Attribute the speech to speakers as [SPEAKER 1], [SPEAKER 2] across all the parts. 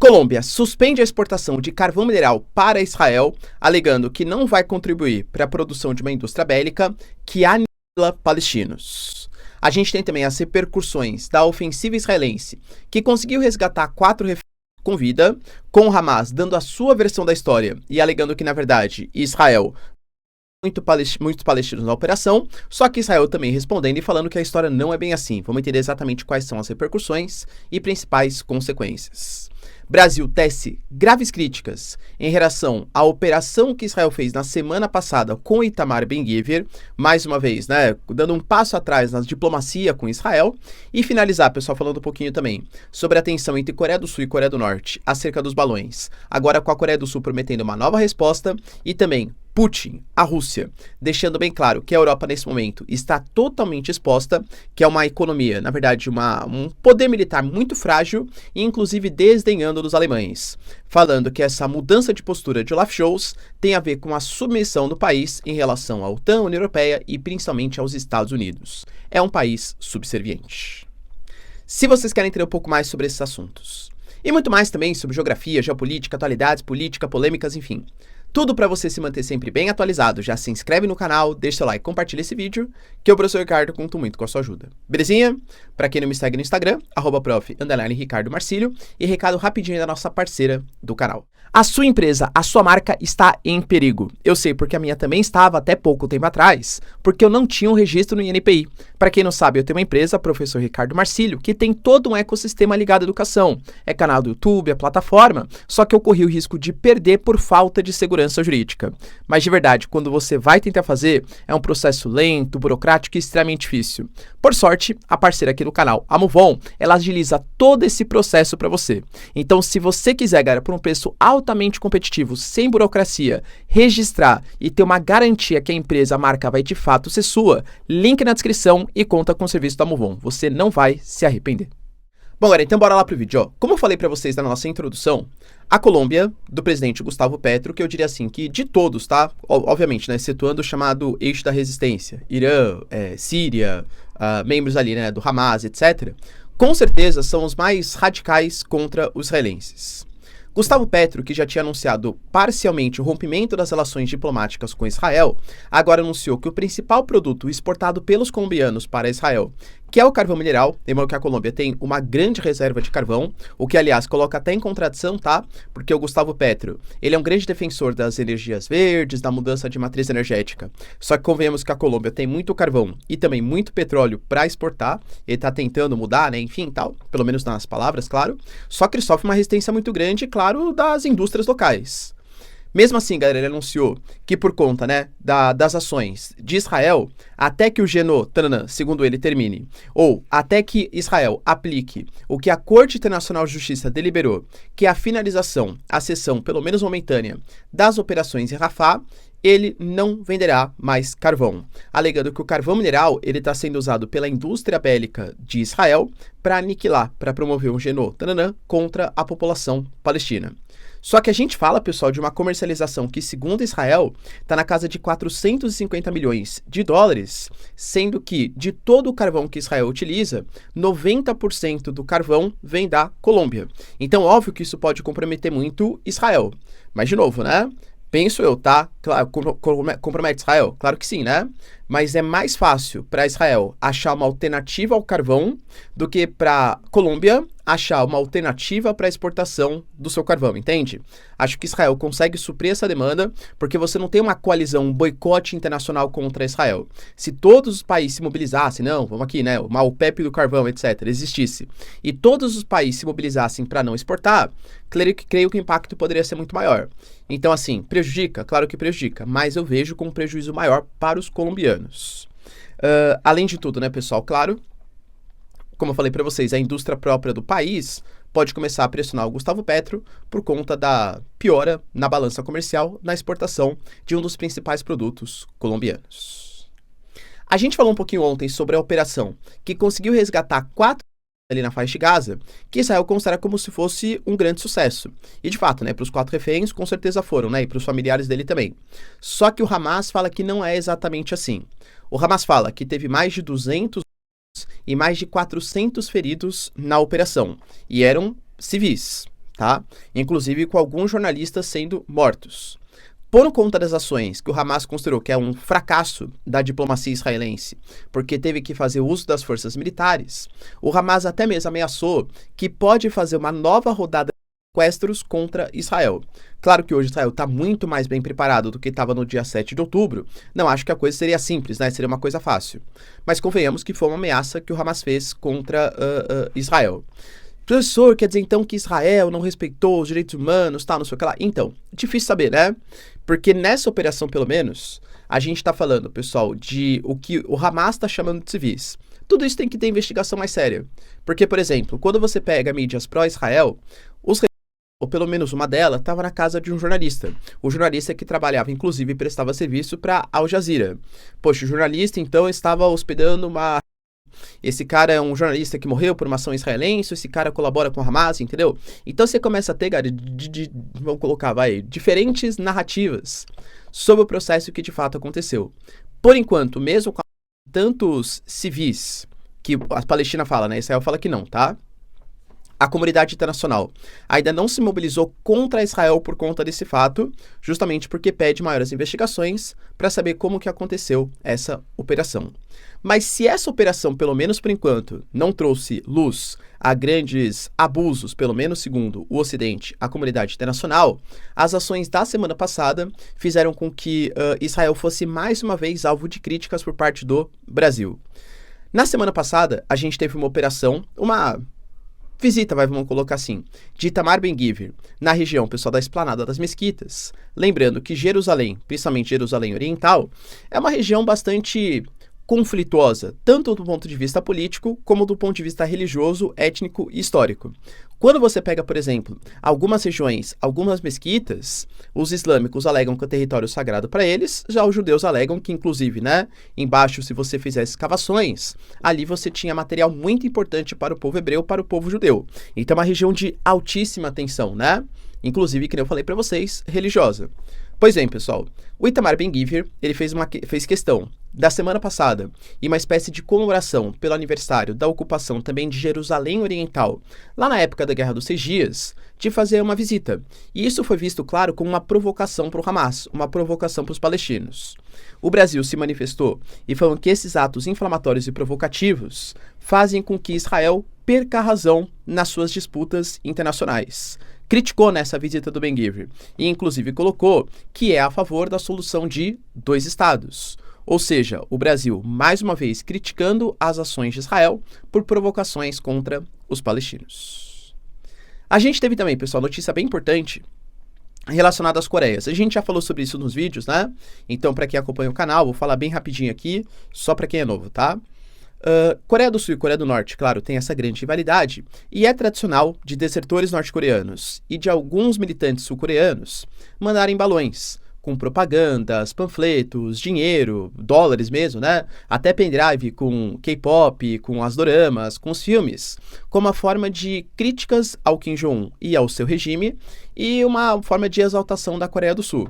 [SPEAKER 1] Colômbia suspende a exportação de carvão mineral para Israel, alegando que não vai contribuir para a produção de uma indústria bélica que aniquila palestinos. A gente tem também as repercussões da ofensiva israelense, que conseguiu resgatar 4 reféns com vida, com o Hamas dando a sua versão da história e alegando que, na verdade, Israel muitos palestinos na operação, só que Israel também respondendo e falando que a história não é bem assim. Vamos entender exatamente quais são as repercussões e principais consequências. Brasil tece graves críticas em relação à operação que Israel fez na semana passada com Itamar Ben-Gvir, mais uma vez, né, dando um passo atrás na diplomacia com Israel, e finalizar, pessoal, falando um pouquinho também sobre a tensão entre Coreia do Sul e Coreia do Norte acerca dos balões, agora com a Coreia do Sul prometendo uma nova resposta, e também Putin, a Rússia, deixando bem claro que a Europa nesse momento está totalmente exposta, que é uma economia, na verdade, um poder militar muito frágil e inclusive desdenhando dos alemães, falando que essa mudança de postura de Olaf Scholz tem a ver com a submissão do país em relação à OTAN, União Europeia e principalmente aos Estados Unidos. É um país subserviente. Se vocês querem entender um pouco mais sobre esses assuntos, e muito mais também sobre geografia, geopolítica, atualidades, política, polêmicas, enfim, tudo para você se manter sempre bem atualizado, já se inscreve no canal, deixa seu like, compartilha esse vídeo, que o professor Ricardo conta muito com a sua ajuda. Belezinha? Para quem não me segue no Instagram, @prof_Ricardo Marcílio, e recado rapidinho da nossa parceira do canal. A sua empresa, a sua marca está em perigo. Eu sei porque a minha também estava até pouco tempo atrás, porque eu não tinha um registro no INPI. Para quem não sabe, eu tenho uma empresa, professor Ricardo Marcílio, que tem todo um ecossistema ligado à educação. É canal do YouTube, é plataforma, só que eu corri o risco de perder por falta de segurança jurídica. Mas de verdade, quando você vai tentar fazer, é um processo lento, burocrático e extremamente difícil. Por sorte, a parceira aqui do canal, a Movon, ela agiliza todo esse processo para você. Então, se você quiser, galera, por um preço altamente competitivo, sem burocracia, registrar e ter uma garantia que a empresa, a marca vai de fato ser sua, link na descrição e conta com o serviço da Movon. Você não vai se arrepender. Bom, galera, então bora lá pro vídeo, ó. Como eu falei para vocês na nossa introdução, a Colômbia, do presidente Gustavo Petro, que eu diria assim, que de todos, tá? Obviamente, né, excetuando o chamado eixo da resistência, Irã, Síria, membros ali, né, do Hamas, etc., com certeza são os mais radicais contra os israelenses. Gustavo Petro, que já tinha anunciado parcialmente o rompimento das relações diplomáticas com Israel, agora anunciou que o principal produto exportado pelos colombianos para Israel, que é o carvão mineral, lembrando que a Colômbia tem uma grande reserva de carvão, o que, aliás, coloca até em contradição, tá? Porque o Gustavo Petro, ele é um grande defensor das energias verdes, da mudança de matriz energética. Só que convenhamos que a Colômbia tem muito carvão e também muito petróleo para exportar, ele está tentando mudar, né, enfim, tal, pelo menos nas palavras, claro, só que ele sofre uma resistência muito grande, claro, das indústrias locais. Mesmo assim, galera, ele anunciou que por conta, né, das ações de Israel, até que o Geno, segundo ele, termine, ou até que Israel aplique o que a Corte Internacional de Justiça deliberou, que é a finalização, a cessão, pelo menos momentânea, das operações em Rafah, ele não venderá mais carvão, alegando que o carvão mineral ele está sendo usado pela indústria bélica de Israel para aniquilar, para promover um Geno, contra a população palestina. Só que a gente fala, pessoal, de uma comercialização que, segundo Israel, está na casa de 450 milhões de dólares, sendo que, de todo o carvão que Israel utiliza, 90% do carvão vem da Colômbia. Então, óbvio que isso pode comprometer muito Israel. Mas, de novo, né? Penso eu, tá? Claro, compromete Israel? Claro que sim, né? Mas é mais fácil para Israel achar uma alternativa ao carvão do que para Colômbia achar uma alternativa para a exportação do seu carvão, entende? Acho que Israel consegue suprir essa demanda porque você não tem uma coalizão, um boicote internacional contra Israel. Se todos os países se mobilizassem, não, vamos aqui, né, uma OPEP do carvão, etc., existisse, e todos os países se mobilizassem para não exportar, creio que o impacto poderia ser muito maior. Então, assim, prejudica? Claro que prejudica, mas eu vejo como um prejuízo maior para os colombianos. Além de tudo, né, pessoal, claro, como eu falei para vocês, a indústria própria do país pode começar a pressionar o Gustavo Petro por conta da piora na balança comercial na exportação de um dos principais produtos colombianos. A gente falou um pouquinho ontem sobre a operação que conseguiu resgatar 4 ali na faixa de Gaza, que Israel considera como se fosse um grande sucesso. E de fato, né, para os 4 reféns, com certeza foram, né, e para os familiares dele também. Só que o Hamas fala que não é exatamente assim. O Hamas fala que teve mais de 200 e mais de 400 feridos na operação, e eram civis, tá? Inclusive com alguns jornalistas sendo mortos. Por conta das ações que o Hamas considerou que é um fracasso da diplomacia israelense, porque teve que fazer uso das forças militares, o Hamas até mesmo ameaçou que pode fazer uma nova rodada de sequestros contra Israel. Claro que hoje Israel está muito mais bem preparado do que estava no dia 7 de outubro. Não acho que a coisa seria simples, né? Seria uma coisa fácil. Mas convenhamos que foi uma ameaça que o Hamas fez contra Israel. Professor, quer dizer então que Israel não respeitou os direitos humanos, tal, não sei o que lá? Então, difícil saber, né? Porque nessa operação, pelo menos, a gente está falando, pessoal, de o que o Hamas está chamando de civis. Tudo isso tem que ter investigação mais séria. Porque, por exemplo, quando você pega mídias pró-Israel, ou pelo menos uma delas, estava na casa de um jornalista. O jornalista que trabalhava, inclusive, prestava serviço para Al Jazeera. Poxa, o jornalista, então, estava hospedando uma... Esse cara é um jornalista que morreu por uma ação israelense, esse cara colabora com o Hamas, entendeu? Então você começa a ter, cara, vamos colocar, diferentes narrativas sobre o processo que de fato aconteceu. Por enquanto, mesmo com tantos civis, que a Palestina fala, né? Israel fala que não, tá? A comunidade internacional ainda não se mobilizou contra Israel por conta desse fato, justamente porque pede maiores investigações para saber como que aconteceu essa operação. Mas se essa operação, pelo menos por enquanto, não trouxe luz a grandes abusos, pelo menos segundo o Ocidente, a comunidade internacional, as ações da semana passada fizeram com que Israel fosse mais uma vez alvo de críticas por parte do Brasil. Na semana passada, a gente teve uma operação, uma visita, vamos colocar assim, de Itamar Ben-Gvir na região, pessoal, da Esplanada das Mesquitas. Lembrando que Jerusalém, principalmente Jerusalém Oriental, é uma região bastante conflituosa, tanto do ponto de vista político, como do ponto de vista religioso, étnico e histórico. Quando você pega, por exemplo, algumas regiões, algumas mesquitas, os islâmicos alegam que é território sagrado para eles, já os judeus alegam que, inclusive, né, embaixo, se você fizesse escavações, ali você tinha material muito importante para o povo hebreu, para o povo judeu. Então é uma região de altíssima tensão, né? Inclusive, que eu falei para vocês, religiosa. Pois bem, pessoal, o Itamar Ben-Gvir, ele fez questão, da semana passada, e uma espécie de comemoração pelo aniversário da ocupação também de Jerusalém Oriental, lá na época da Guerra dos 6 Dias, de fazer uma visita. E isso foi visto, claro, como uma provocação para o Hamas, uma provocação para os palestinos. O Brasil se manifestou e falou que esses atos inflamatórios e provocativos fazem com que Israel perca a razão nas suas disputas internacionais. Criticou nessa visita do Ben-Gvir e, inclusive, colocou que é a favor da solução de 2 estados. Ou seja, o Brasil, mais uma vez, criticando as ações de Israel por provocações contra os palestinos. A gente teve também, pessoal, notícia bem importante relacionada às Coreias. A gente já falou sobre isso nos vídeos, né? Então, para quem acompanha o canal, vou falar bem rapidinho aqui, só para quem é novo, tá? Coreia do Sul e Coreia do Norte, claro, tem essa grande rivalidade, e é tradicional de desertores norte-coreanos e de alguns militantes sul-coreanos mandarem balões com propagandas, panfletos, dinheiro, dólares mesmo, né? Até pendrive com K-pop, com as doramas, com os filmes, como uma forma de críticas ao Kim Jong-un e ao seu regime e uma forma de exaltação da Coreia do Sul.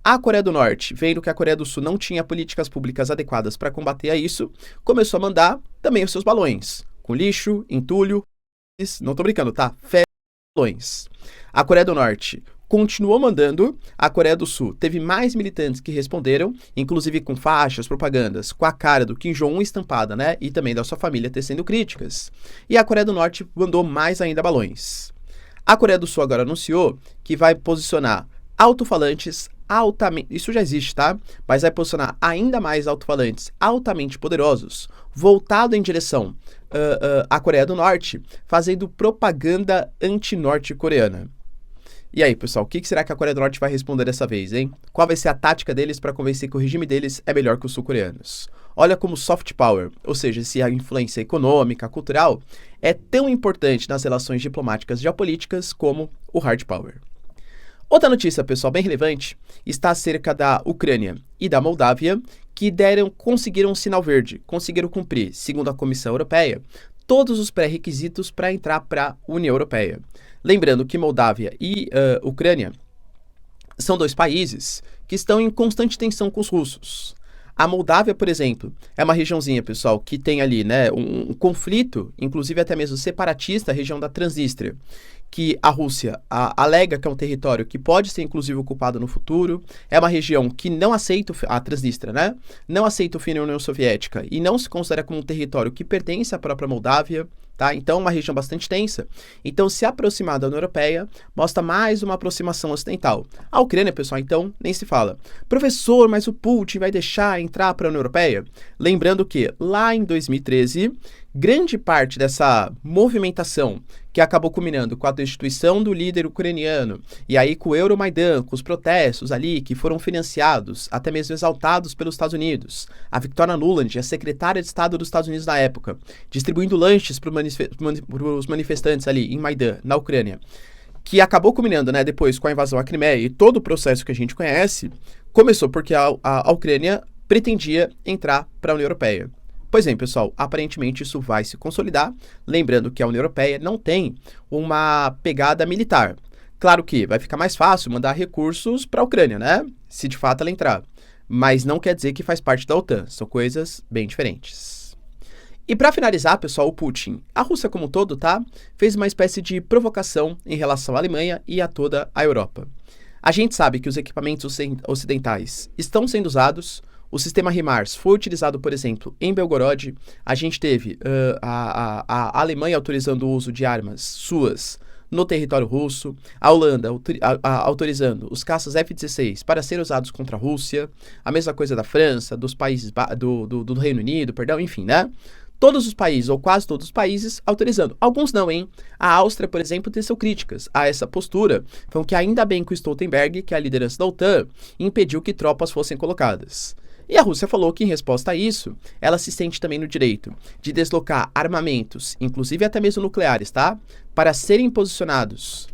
[SPEAKER 1] A Coreia do Norte, vendo que a Coreia do Sul não tinha políticas públicas adequadas para combater a isso, começou a mandar também os seus balões, com lixo, entulho, não tô brincando, tá? Balões. A Coreia do Norte continuou mandando, a Coreia do Sul teve mais militantes que responderam, inclusive com faixas, propagandas, com a cara do Kim Jong-un estampada, né? E também da sua família tecendo críticas. E a Coreia do Norte mandou mais ainda balões. A Coreia do Sul agora anunciou que vai posicionar alto-falantes altamente, isso já existe, tá? Mas vai posicionar ainda mais alto-falantes altamente poderosos, voltado em direção à Coreia do Norte, fazendo propaganda anti-norte-coreana. E aí, pessoal, o que será que a Coreia do Norte vai responder dessa vez, hein? Qual vai ser a tática deles para convencer que o regime deles é melhor que os sul-coreanos? Olha como soft power, ou seja, se a influência econômica, cultural, é tão importante nas relações diplomáticas e geopolíticas como o hard power. Outra notícia, pessoal, bem relevante, está acerca da Ucrânia e da Moldávia, que conseguiram um sinal verde, conseguiram cumprir, segundo a Comissão Europeia, todos os pré-requisitos para entrar para a União Europeia. Lembrando que Moldávia e Ucrânia são 2 países que estão em constante tensão com os russos. A Moldávia, por exemplo, é uma regiãozinha, pessoal, que tem ali, né, um conflito, inclusive até mesmo separatista, a região da Transnistria, que a Rússia alega que é um território que pode ser inclusive ocupado no futuro, é uma região que não aceita a Transnistria, né? Não aceita o fim da União Soviética e não se considera como um território que pertence à própria Moldávia. Tá? Então, uma região bastante tensa. Então, se aproximar da União Europeia mostra mais uma aproximação ocidental. A Ucrânia, pessoal, então, nem se fala. Professor, mas o Putin vai deixar entrar para a União Europeia? Lembrando que, lá em 2013, grande parte dessa movimentação que acabou culminando com a destituição do líder ucraniano, e aí com o Euromaidan, com os protestos ali que foram financiados, até mesmo exaltados pelos Estados Unidos. A Victoria Nuland, a secretária de Estado dos Estados Unidos na época, distribuindo lanches para os manifestantes ali em Maidan, na Ucrânia, que acabou culminando, né, depois com a invasão à Crimeia e todo o processo que a gente conhece, começou porque a Ucrânia pretendia entrar para a União Europeia. Pois bem, pessoal, aparentemente isso vai se consolidar, lembrando que a União Europeia não tem uma pegada militar. Claro que vai ficar mais fácil mandar recursos para a Ucrânia, né? Se de fato ela entrar. Mas não quer dizer que faz parte da OTAN, são coisas bem diferentes. E para finalizar, pessoal, o Putin, a Rússia como um todo, tá? Fez uma espécie de provocação em relação à Alemanha e a toda a Europa. A gente sabe que os equipamentos ocidentais estão sendo usados. O sistema HIMARS foi utilizado, por exemplo, em Belgorod. A gente teve a Alemanha autorizando o uso de armas suas no território russo. A Holanda autorizando os caças F-16 para serem usados contra a Rússia. A mesma coisa da França, dos países do Reino Unido, perdão, enfim, né? Todos os países, ou quase todos os países, autorizando. Alguns não, hein? A Áustria, por exemplo, teceu críticas a essa postura. Então, que ainda bem que o Stoltenberg, que é a liderança da OTAN, impediu que tropas fossem colocadas. E a Rússia falou que, em resposta a isso, ela se sente também no direito de deslocar armamentos, inclusive até mesmo nucleares, tá? Para serem posicionados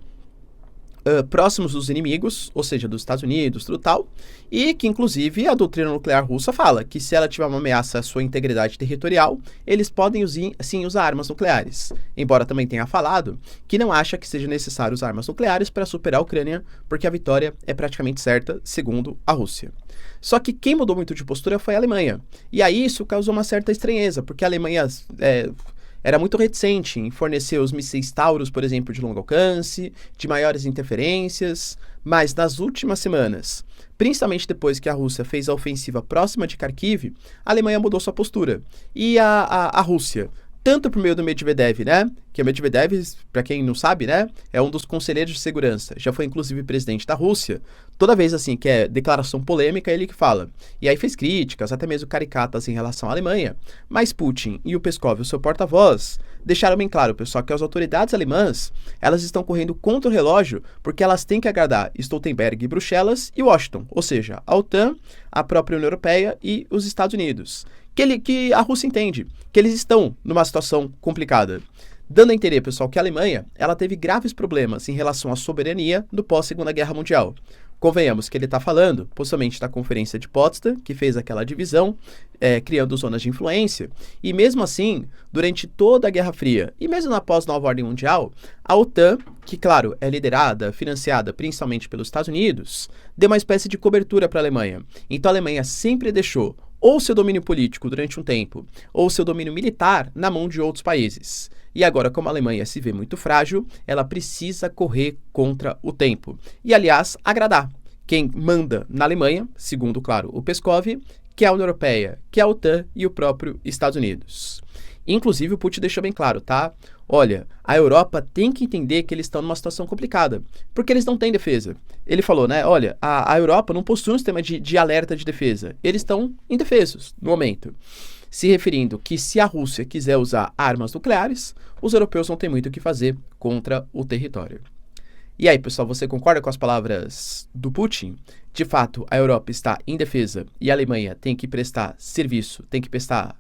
[SPEAKER 1] próximos dos inimigos, ou seja, dos Estados Unidos, tudo tal, e que, inclusive, a doutrina nuclear russa fala que se ela tiver uma ameaça à sua integridade territorial, eles podem, sim, usar armas nucleares. Embora também tenha falado que não acha que seja necessário usar armas nucleares para superar a Ucrânia, porque a vitória é praticamente certa, segundo a Rússia. Só que quem mudou muito de postura foi a Alemanha. E aí isso causou uma certa estranheza, porque a Alemanha era muito reticente em fornecer os mísseis Taurus, por exemplo, de longo alcance, de maiores interferências, mas nas últimas semanas, principalmente depois que a Rússia fez a ofensiva próxima de Kharkiv, a Alemanha mudou sua postura. E a Rússia, tanto por meio do Medvedev, né? Que o Medvedev, para quem não sabe, né? É um dos conselheiros de segurança. Já foi, inclusive, presidente da Rússia. Toda vez, assim, que é declaração polêmica, é ele que fala. E aí fez críticas, até mesmo caricatas em relação à Alemanha. Mas Putin e o Peskov, o seu porta-voz, deixaram bem claro, pessoal, que as autoridades alemãs, elas estão correndo contra o relógio porque elas têm que agradar Stoltenberg, Bruxelas e Washington. Ou seja, a OTAN, a própria União Europeia e os Estados Unidos. Que a Rússia entende que eles estão numa situação complicada. Dando a entender, pessoal, que a Alemanha ela teve graves problemas em relação à soberania do pós-Segunda Guerra Mundial. Convenhamos que ele está falando, possivelmente da Conferência de Potsdam, que fez aquela divisão, criando zonas de influência. E mesmo assim, durante toda a Guerra Fria, e mesmo na pós-Nova Ordem Mundial, a OTAN, que, claro, é liderada, financiada principalmente pelos Estados Unidos, deu uma espécie de cobertura para a Alemanha. Então a Alemanha sempre deixou ou seu domínio político durante um tempo, ou seu domínio militar na mão de outros países. E agora, como a Alemanha se vê muito frágil, ela precisa correr contra o tempo. E, aliás, agradar quem manda na Alemanha, segundo, claro, o Peskov, que é a União Europeia, que é a OTAN e o próprio Estados Unidos. Inclusive, o Putin deixou bem claro, tá? Olha, a Europa tem que entender que eles estão numa situação complicada, porque eles não têm defesa. Ele falou, né? Olha, a Europa não possui um sistema de alerta de defesa. Eles estão indefesos no momento. Se referindo que se a Rússia quiser usar armas nucleares, os europeus não têm muito o que fazer contra o território. E aí, pessoal, você concorda com as palavras do Putin? De fato, a Europa está indefesa e a Alemanha tem que prestar serviço, tem que prestar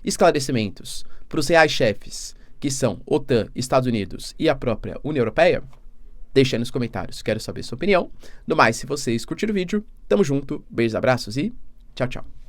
[SPEAKER 1] esclarecimentos para os reais chefes, que são OTAN, Estados Unidos e a própria União Europeia? Deixa aí nos comentários, quero saber sua opinião. No mais, se vocês curtiram o vídeo, tamo junto, beijos, abraços e tchau, tchau.